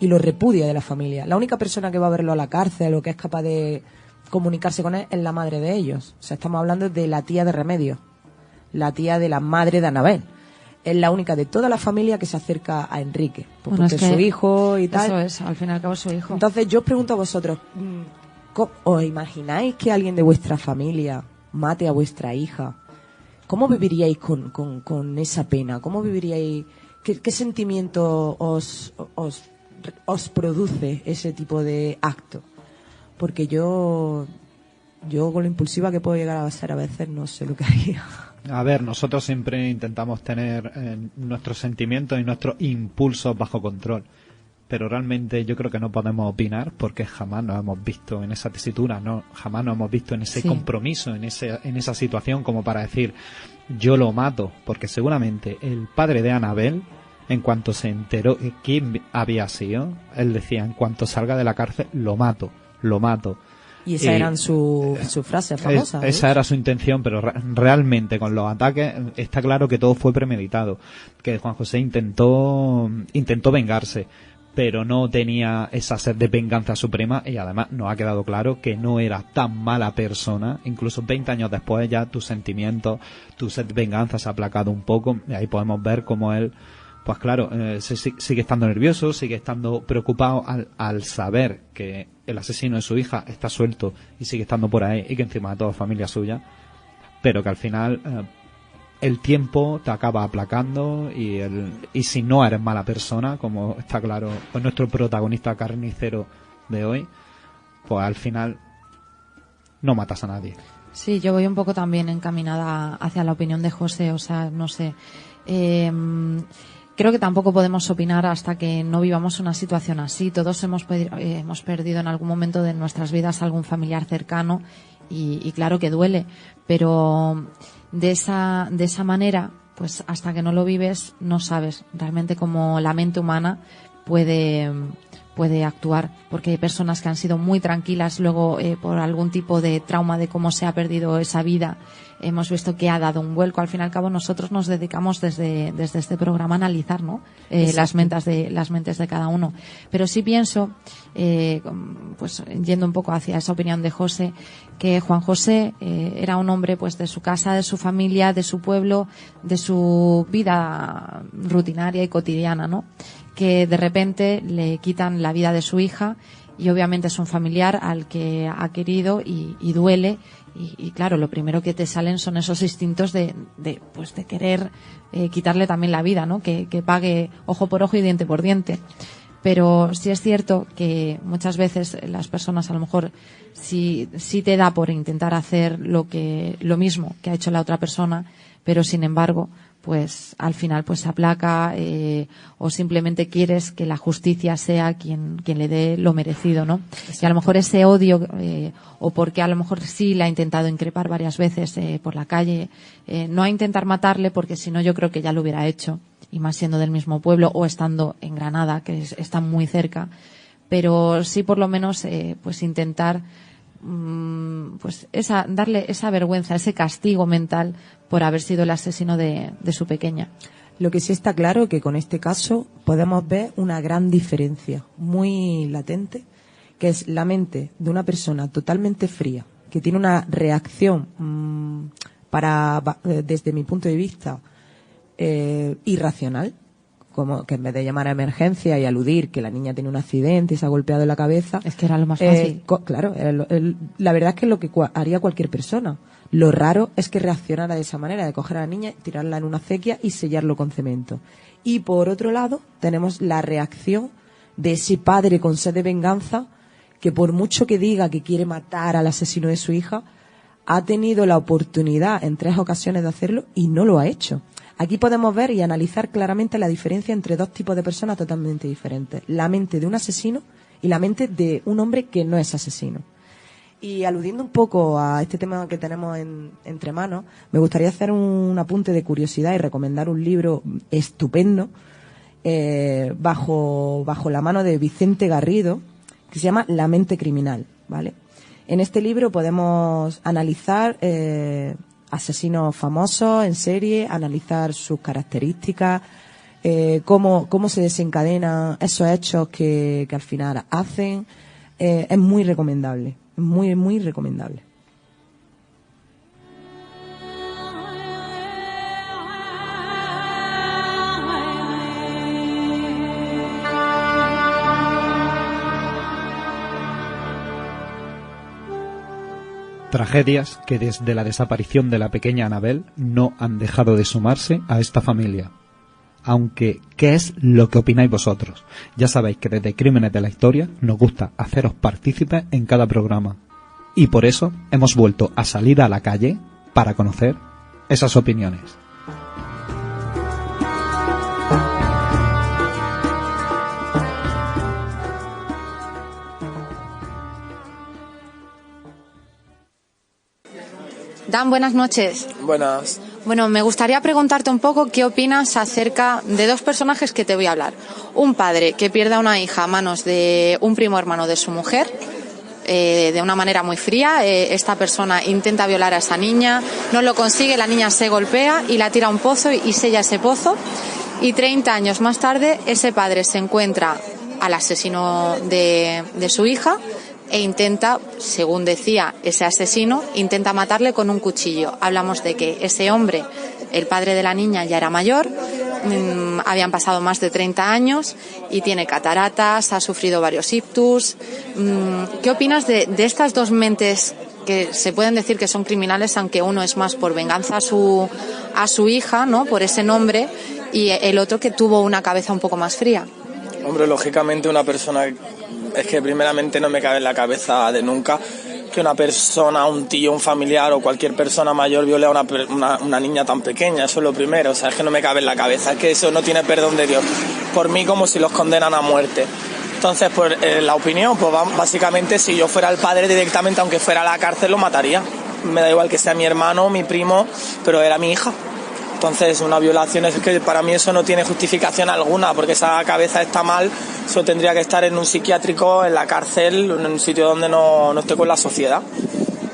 y lo repudia de la familia. La única persona que va a verlo a la cárcel o que es capaz de comunicarse con él es la madre de ellos. O sea, estamos hablando de la tía de Remedios, la tía de la madre de Anabel. Es la única de toda la familia que se acerca a Enrique, pues Bueno, porque es su hijo y tal. Eso es, al fin y al cabo es su hijo. Entonces yo os pregunto a vosotros, ¿os imagináis que alguien de vuestra familia mate a vuestra hija? ¿Cómo viviríais con esa pena? ¿Cómo viviríais? ¿Qué sentimiento os produce ese tipo de acto? Porque yo con lo impulsiva que puedo llegar a ser a veces no sé lo que haría. A ver, nosotros siempre intentamos tener nuestros sentimientos y nuestros impulsos bajo control, pero realmente yo creo que no podemos opinar porque jamás nos hemos visto en esa tesitura, no, jamás nos hemos visto en ese compromiso, en esa situación como para decir yo lo mato, porque seguramente el padre de Anabel, en cuanto se enteró de quién había sido, él decía, en cuanto salga de la cárcel, lo mato. Y esas eran sus frases famosas. Esa era su intención, pero realmente con los ataques está claro que todo fue premeditado, que Juan José intentó vengarse, pero no tenía esa sed de venganza suprema y además nos ha quedado claro que no era tan mala persona. Incluso 20 años después ya tus sentimientos, tu sed de venganza se ha aplacado un poco y ahí podemos ver cómo él, pues claro, sigue estando nervioso, sigue estando preocupado al saber que el asesino de su hija está suelto y sigue estando por ahí y que encima de todo es familia suya, pero que al final el tiempo te acaba aplacando y si no eres mala persona, como está claro con nuestro protagonista carnicero de hoy, pues al final no matas a nadie. Sí, yo voy un poco también encaminada hacia la opinión de José, o sea, no sé. Creo que tampoco podemos opinar hasta que no vivamos una situación así. Todos hemos perdido en algún momento de nuestras vidas algún familiar cercano y claro que duele, pero de esa manera, pues hasta que no lo vives no sabes realmente cómo la mente humana puede actuar, porque hay personas que han sido muy tranquilas luego por algún tipo de trauma de cómo se ha perdido esa vida. Hemos visto que ha dado un vuelco. Al fin y al cabo nosotros nos dedicamos desde este programa a analizar, ¿no? las mentes de cada uno. Pero sí pienso, pues yendo un poco hacia esa opinión de José, que Juan José era un hombre pues de su casa, de su familia, de su pueblo, de su vida rutinaria y cotidiana, ¿no? Que de repente le quitan la vida de su hija y obviamente es un familiar al que ha querido y duele y claro, lo primero que te salen son esos instintos de querer quitarle también la vida, ¿no? Que pague ojo por ojo y diente por diente. Pero sí es cierto que muchas veces las personas a lo mejor sí te da por intentar hacer lo mismo que ha hecho la otra persona, pero sin embargo pues al final pues se aplaca o simplemente quieres que la justicia sea quien le dé lo merecido, ¿no? Exacto. Y a lo mejor ese odio o porque a lo mejor sí le ha intentado increpar varias veces por la calle, no a intentar matarle porque si no yo creo que ya lo hubiera hecho, y más siendo del mismo pueblo o estando en Granada que está muy cerca, pero sí por lo menos pues intentar pues darle esa vergüenza, ese castigo mental por haber sido el asesino de su pequeña. Lo que sí está claro es que con este caso podemos ver una gran diferencia muy latente, que es la mente de una persona totalmente fría, que tiene una reacción desde mi punto de vista irracional, como que en vez de llamar a emergencia y aludir que la niña tiene un accidente y se ha golpeado en la cabeza, es que era lo más fácil. Claro, la verdad es que es lo que haría cualquier persona. Lo raro es que reaccionara de esa manera, de coger a la niña, tirarla en una acequia y sellarlo con cemento. Y por otro lado tenemos la reacción de ese padre con sed de venganza que por mucho que diga que quiere matar al asesino de su hija, ha tenido la oportunidad en 3 ocasiones de hacerlo y no lo ha hecho. Aquí podemos ver y analizar claramente la diferencia entre 2 tipos de personas totalmente diferentes. La mente de un asesino y la mente de un hombre que no es asesino. Y aludiendo un poco a este tema que tenemos entre manos, me gustaría hacer un apunte de curiosidad y recomendar un libro estupendo bajo la mano de Vicente Garrido, que se llama La mente criminal, ¿vale? En este libro podemos analizar asesinos famosos en serie, analizar sus características, cómo se desencadenan esos hechos que al final hacen. Es muy recomendable, muy, muy recomendable. Tragedias que desde la desaparición de la pequeña Annabel no han dejado de sumarse a esta familia. Aunque, ¿qué es lo que opináis vosotros? Ya sabéis que desde Crímenes de la Historia nos gusta haceros partícipes en cada programa. Y por eso hemos vuelto a salir a la calle para conocer esas opiniones. Dan, buenas noches. Buenas. Bueno, me gustaría preguntarte un poco qué opinas acerca de dos personajes que te voy a hablar. Un padre que pierde a una hija a manos de un primo hermano de su mujer, de una manera muy fría. Esta persona intenta violar a esa niña, no lo consigue, la niña se golpea y la tira a un pozo y sella ese pozo. Y 30 años más tarde, ese padre se encuentra al asesino de su hija e intenta, según decía ese asesino, intenta matarle con un cuchillo. Hablamos de que ese hombre, el padre de la niña, ya era mayor, habían pasado más de 30 años y tiene cataratas, ha sufrido varios ictus. ¿Qué opinas de estas dos mentes que se pueden decir que son criminales, aunque uno es más por venganza a su hija, ¿no?, por ese nombre, y el otro que tuvo una cabeza un poco más fría? Hombre, lógicamente una persona... Es que primeramente no me cabe en la cabeza de nunca que una persona, un tío, un familiar o cualquier persona mayor viole a una niña tan pequeña. Eso es lo primero. O sea, es que no me cabe en la cabeza. Es que eso no tiene perdón de Dios. Por mí, como si los condenan a muerte. Entonces, pues la opinión, pues básicamente, si yo fuera el padre directamente, aunque fuera a la cárcel, lo mataría. Me da igual que sea mi hermano, mi primo, pero era mi hija. Entonces, una violación, es que para mí eso no tiene justificación alguna, porque esa cabeza está mal, eso tendría que estar en un psiquiátrico, en la cárcel, en un sitio donde no esté con la sociedad.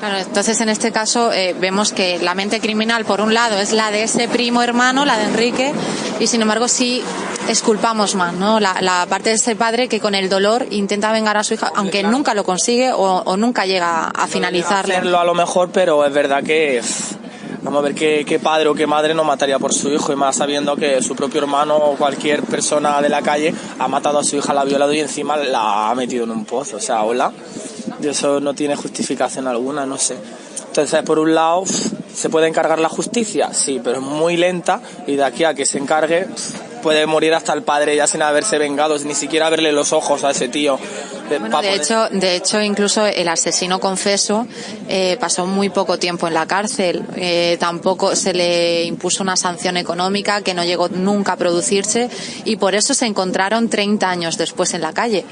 Claro, entonces en este caso vemos que la mente criminal, por un lado, es la de ese primo hermano, la de Enrique, y sin embargo sí exculpamos más, ¿no?, la parte de ese padre que con el dolor intenta vengar a su hija, aunque nunca lo consigue o nunca llega a finalizarlo. Hacerlo a lo mejor, pero es verdad que... Vamos a ver qué padre o qué madre no mataría por su hijo, y más sabiendo que su propio hermano o cualquier persona de la calle ha matado a su hija, la ha violado y encima la ha metido en un pozo. O sea, hola, y eso no tiene justificación alguna, no sé. Entonces, por un lado, ¿se puede encargar la justicia? Sí, pero es muy lenta, y de aquí a que se encargue puede morir hasta el padre ya sin haberse vengado, ni siquiera verle los ojos a ese tío. Bueno, de hecho, incluso el asesino confeso pasó muy poco tiempo en la cárcel. Tampoco se le impuso una sanción económica que no llegó nunca a producirse, y por eso se encontraron 30 años después en la calle,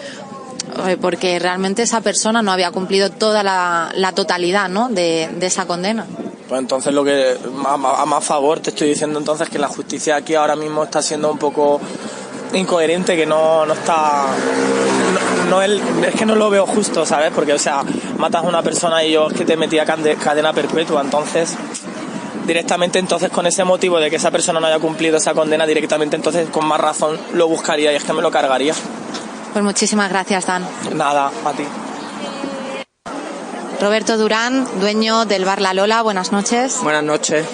porque realmente esa persona no había cumplido toda la totalidad, ¿no?, de esa condena. Pues entonces lo que a más favor te estoy diciendo entonces que la justicia aquí ahora mismo está siendo un poco incoherente, que no está... es que no lo veo justo, ¿sabes? Porque, o sea, matas a una persona y yo es que te metía cadena perpetua, entonces directamente entonces con ese motivo de que esa persona no haya cumplido esa condena, directamente entonces con más razón lo buscaría y es que me lo cargaría. Pues muchísimas gracias, Dan. Nada, a ti. Roberto Durán, dueño del bar La Lola, buenas noches. Buenas noches.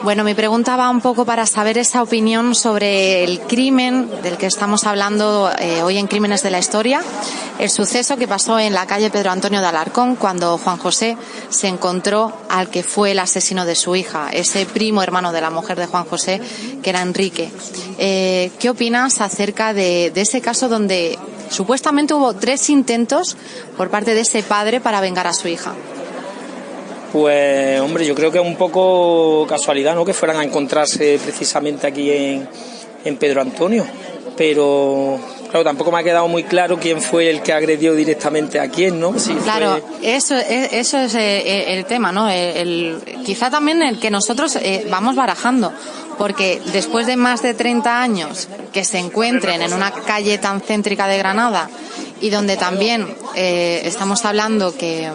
Bueno, mi pregunta va un poco para saber esa opinión sobre el crimen del que estamos hablando hoy en Crímenes de la Historia, el suceso que pasó en la calle Pedro Antonio de Alarcón cuando Juan José se encontró al que fue el asesino de su hija, ese primo hermano de la mujer de Juan José, que era Enrique. ¿Qué opinas acerca de ese caso donde supuestamente hubo 3 intentos por parte de ese padre para vengar a su hija? Pues, hombre, yo creo que es un poco casualidad, ¿no?, que fueran a encontrarse precisamente aquí en Pedro Antonio. Pero, claro, tampoco me ha quedado muy claro quién fue el que agredió directamente a quién, ¿no? Si claro, eso es el tema, ¿no? Quizá también el que nosotros vamos barajando. Porque después de más de 30 años que se encuentren en una calle tan céntrica de Granada y donde también estamos hablando que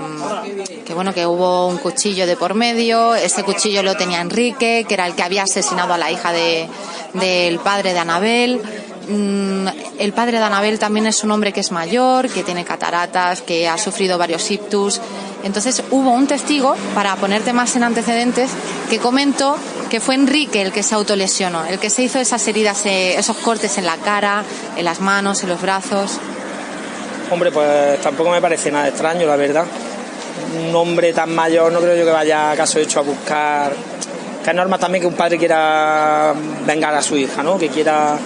hubo un cuchillo de por medio. Ese cuchillo lo tenía Enrique, que era el que había asesinado a la hija del padre de Anabel. El padre de Anabel también es un hombre que es mayor, que tiene cataratas, que ha sufrido varios ictus. Entonces hubo un testigo, para ponerte más en antecedentes, que comentó que fue Enrique el que se autolesionó, el que se hizo esas heridas, esos cortes en la cara, en las manos, en los brazos. Hombre, pues tampoco me parece nada extraño, la verdad. Un hombre tan mayor no creo yo que vaya a caso hecho a buscar... Que es normal también que un padre quiera vengar a su hija, ¿no? Que quiera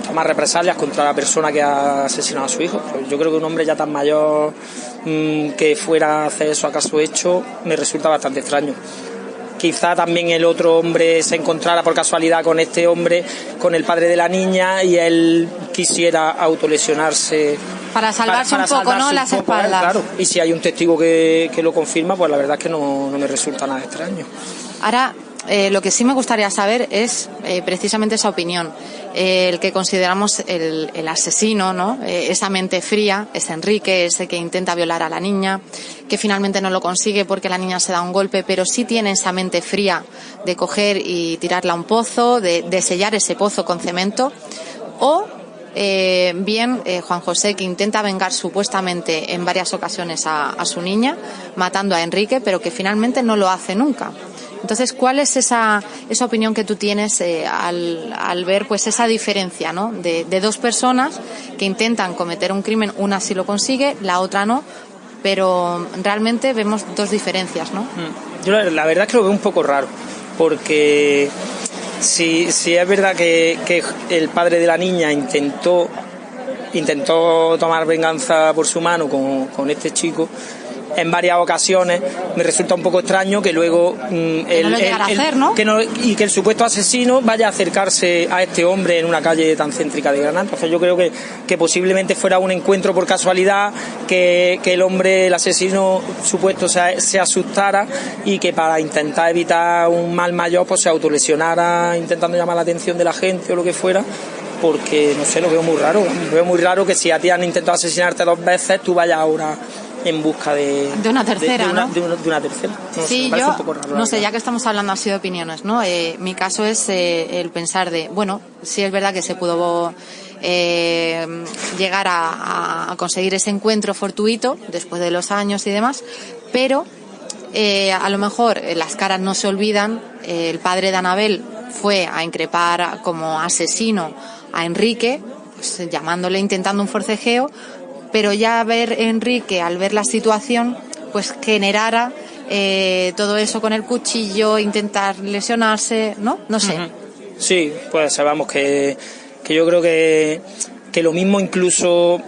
tomar represalias contra la persona que ha asesinado a su hijo. Pues yo creo que un hombre ya tan mayor que fuera a hacer eso a caso hecho me resulta bastante extraño. Quizá también el otro hombre se encontrara por casualidad con este hombre, con el padre de la niña, y él quisiera autolesionarse para salvarse un poco, ¿no? Las espaldas. Claro, y si hay un testigo que lo confirma, pues la verdad es que no me resulta nada extraño. Ahora, lo que sí me gustaría saber es precisamente esa opinión. El que consideramos el asesino, ¿no? Esa mente fría, es Enrique, ese que intenta violar a la niña, que finalmente no lo consigue porque la niña se da un golpe, pero sí tiene esa mente fría de coger y tirarla a un pozo, de sellar ese pozo con cemento. O bien Juan José, que intenta vengar supuestamente en varias ocasiones a su niña, matando a Enrique, pero que finalmente no lo hace nunca. Entonces, ¿cuál es esa opinión que tú tienes al ver pues esa diferencia, ¿no? de dos personas que intentan cometer un crimen, una sí lo consigue, la otra no, pero realmente vemos dos diferencias, ¿no? Yo la verdad es que lo veo un poco raro, porque si es verdad que el padre de la niña intentó tomar venganza por su mano con este chico en varias ocasiones, me resulta un poco extraño que luego y que el supuesto asesino vaya a acercarse a este hombre en una calle tan céntrica de Granada. Entonces yo creo que posiblemente fuera un encuentro por casualidad, que el hombre, el asesino supuesto, se asustara y que para intentar evitar un mal mayor pues se autolesionara intentando llamar la atención de la gente o lo que fuera. Porque, no sé, lo veo muy raro. Veo muy raro que si a ti han intentado asesinarte 2 veces, tú vayas ahora en busca de una tercera, ¿no? De una tercera. No sí, sé, un poco raro, no sé, ya que estamos hablando así de opiniones, ¿no? Mi caso es el pensar sí es verdad que se pudo llegar a conseguir ese encuentro fortuito después de los años y demás, pero a lo mejor las caras no se olvidan. El padre de Anabel fue a increpar como asesino a Enrique, pues, llamándole, intentando un forcejeo, pero ya ver Enrique, al ver la situación, pues generara todo eso con el cuchillo, intentar lesionarse, ¿no? No sé. Sí, pues sabemos que yo creo que lo mismo incluso,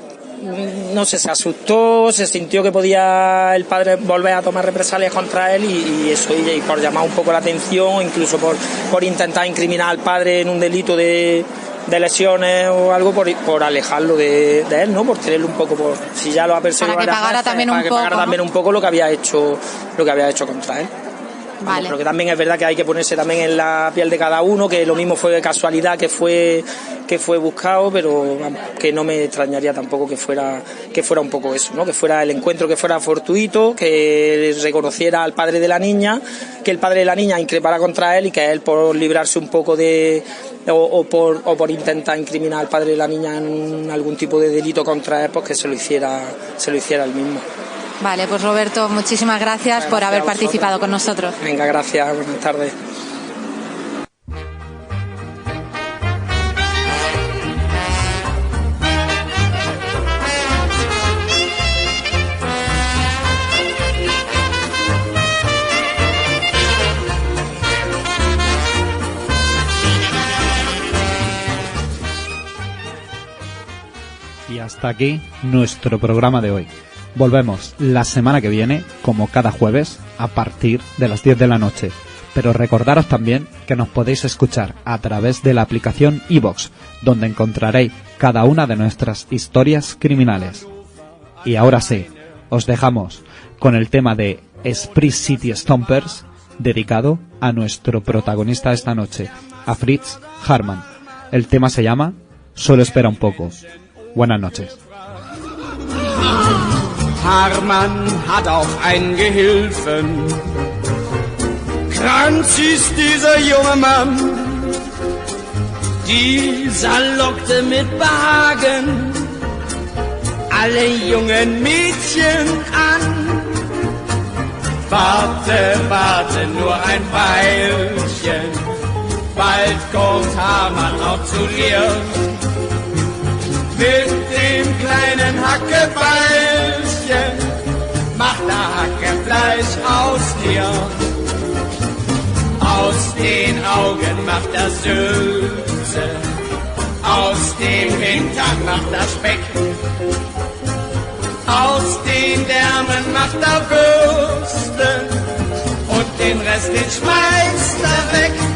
no sé, se asustó, se sintió que podía el padre volver a tomar represalias contra él y eso, y por llamar un poco la atención, incluso por intentar incriminar al padre en un delito de lesiones o algo, por alejarlo de él, ¿no? Por tenerlo un poco, si ya lo ha perseguido, para que pagara también un poco lo que había hecho contra él. Vale. Pero que también es verdad que hay que ponerse también en la piel de cada uno, que lo mismo fue de casualidad que fue buscado, pero que no me extrañaría tampoco que fuera un poco eso, ¿no? Que fuera el encuentro, que fuera fortuito, que reconociera al padre de la niña, que el padre de la niña increpara contra él y que él, por librarse un poco o por intentar incriminar al padre de la niña en algún tipo de delito contra él, pues que se lo hiciera él mismo. Vale, pues Roberto, muchísimas gracias por haber participado con nosotros. Venga, gracias, buenas tardes. Y hasta aquí nuestro programa de hoy. Volvemos la semana que viene, como cada jueves, a partir de las 10 de la noche. Pero recordaros también que nos podéis escuchar a través de la aplicación iVoox, donde encontraréis cada una de nuestras historias criminales. Y ahora sí, os dejamos con el tema de Spree City Stompers, dedicado a nuestro protagonista de esta noche, a Fritz Hartmann. El tema se llama Solo espera un poco. Buenas noches. Hermann hat auch einen Gehilfen. Kranz ist dieser junge Mann, dieser lockte mit Behagen alle jungen Mädchen an. Warte, warte nur ein Weilchen, bald kommt Hermann auch zu dir. Mit dem kleinen Hackebeilchen macht der Hackefleisch aus dir. Aus den Augen macht er Sülze, aus dem Hintern macht er Speck, aus den Därmen macht er Würste und den Rest den schmeißt er weg.